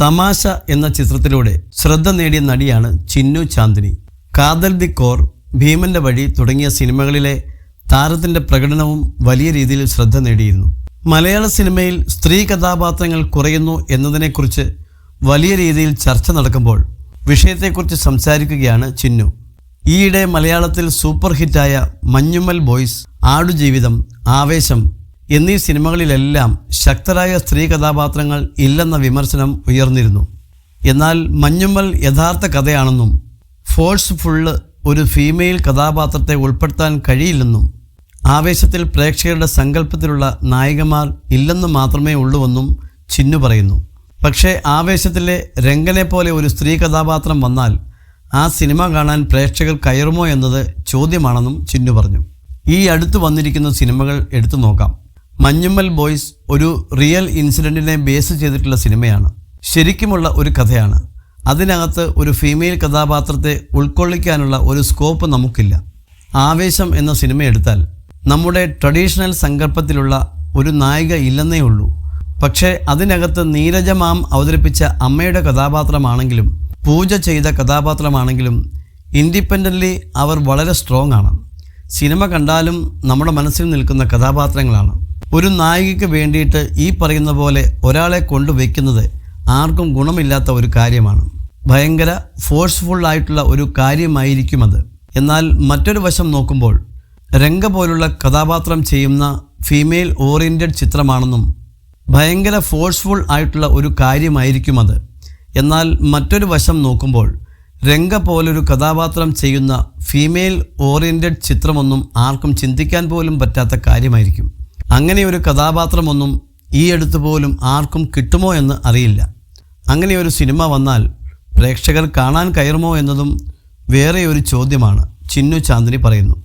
തമാശ എന്ന ചിത്രത്തിലൂടെ ശ്രദ്ധ നേടിയ നടിയാണ് ചിന്നു ചാന്ദിനി. കാതൽ ദി കോർ, ഭീമന്റെ വഴി തുടങ്ങിയ സിനിമകളിലെ താരത്തിൻ്റെ പ്രകടനവും വലിയ രീതിയിൽ ശ്രദ്ധ നേടിയിരുന്നു. മലയാള സിനിമയിൽ സ്ത്രീ കഥാപാത്രങ്ങൾ കുറയുന്നു എന്നതിനെക്കുറിച്ച് വലിയ രീതിയിൽ ചർച്ച നടക്കുമ്പോൾ വിഷയത്തെക്കുറിച്ച് സംസാരിക്കുകയാണ് ചിന്നു. ഈയിടെ മലയാളത്തിൽ സൂപ്പർ ഹിറ്റായ മഞ്ഞുമ്മൽ ബോയ്സ്, ആടുജീവിതം, ആവേശം എന്നീ സിനിമകളിലെല്ലാം ശക്തരായ സ്ത്രീ കഥാപാത്രങ്ങൾ ഇല്ലെന്ന വിമർശനം ഉയർന്നിരുന്നു. എന്നാൽ മഞ്ഞുമ്മൽ യഥാർത്ഥ കഥയാണെന്നും ഫോഴ്സ്ഫുള്ള് ഒരു ഫീമെയിൽ കഥാപാത്രത്തെ ഉൾപ്പെടുത്താൻ കഴിയില്ലെന്നും ആവേശത്തിൽ പ്രേക്ഷകരുടെ സങ്കല്പത്തിലുള്ള നായികമാർ ഇല്ലെന്ന് മാത്രമേ ഉള്ളൂവെന്നും ചിന്നു പറയുന്നു. പക്ഷേ ആവേശത്തിലെ രംഗനെ പോലെ ഒരു സ്ത്രീ കഥാപാത്രം വന്നാൽ ആ സിനിമ കാണാൻ പ്രേക്ഷകർ കയറുമോ എന്നത് ചോദ്യമാണെന്നും ചിന്നു പറഞ്ഞു. ഈ അടുത്ത് വന്നിരിക്കുന്ന സിനിമകൾ എടുത്തു നോക്കാം. മഞ്ഞുമ്മൽ ബോയ്സ് ഒരു റിയൽ ഇൻസിഡൻറ്റിനെ ബേസ് ചെയ്തിട്ടുള്ള സിനിമയാണ്. ശരിക്കുമുള്ള ഒരു കഥയാണ്. അതിനകത്ത് ഒരു ഫീമെയിൽ കഥാപാത്രത്തെ ഉൾക്കൊള്ളിക്കാനുള്ള ഒരു സ്കോപ്പ് നമുക്കില്ല. ആവേശം എന്ന സിനിമ എടുത്താൽ നമ്മുടെ ട്രഡീഷണൽ സങ്കല്പത്തിലുള്ള ഒരു നായിക ഇല്ലെന്നേ ഉള്ളൂ. പക്ഷേ അതിനകത്ത് നീരജ മാം അവതരിപ്പിച്ച അമ്മയുടെ കഥാപാത്രമാണെങ്കിലും പൂജ ചെയ്ത കഥാപാത്രമാണെങ്കിലും ഇൻഡിപെൻഡൻ്റ്ലി അവർ വളരെ സ്ട്രോങ് ആണ്. സിനിമ കണ്ടാലും നമ്മുടെ മനസ്സിൽ നിൽക്കുന്ന കഥാപാത്രങ്ങളാണ്. ഒരു നായികയ്ക്ക് വേണ്ടിയിട്ട് ഈ പറയുന്ന പോലെ ഒരാളെ കൊണ്ടുവയ്ക്കുന്നത് ആർക്കും ഗുണമില്ലാത്ത ഒരു കാര്യമാണ്. ഭയങ്കര ഫോഴ്സ്ഫുൾ ആയിട്ടുള്ള ഒരു കാര്യമായിരിക്കും അത്. എന്നാൽ മറ്റൊരു വശം നോക്കുമ്പോൾ രംഗ പോലുള്ള കഥാപാത്രം ചെയ്യുന്ന ഫീമെയിൽ ഓറിയൻറ്റഡ് ചിത്രമാണെന്നും ഭയങ്കര ഫോഴ്സ്ഫുൾ ആയിട്ടുള്ള ഒരു കാര്യമായിരിക്കും അത്. എന്നാൽ മറ്റൊരു വശം നോക്കുമ്പോൾ രംഗ പോലൊരു കഥാപാത്രം ചെയ്യുന്ന ഫീമെയിൽ ഓറിയൻറ്റഡ് ചിത്രമൊന്നും ആർക്കും ചിന്തിക്കാൻ പോലും പറ്റാത്ത കാര്യമായിരിക്കും. അങ്ങനെ ഒരു കഥാപാത്രമൊന്നും ഈ അടുത്ത് പോലും ആർക്കും കിട്ടുമോ എന്ന് അറിയില്ല. അങ്ങനെ ഒരു സിനിമ വന്നാൽ പ്രേക്ഷകർ കാണാൻ കയറുമോ എന്നതും വേറെ ഒരു ചോദ്യമാണ്, ചിന്നു ചാന്ദിനി പറയുന്നു.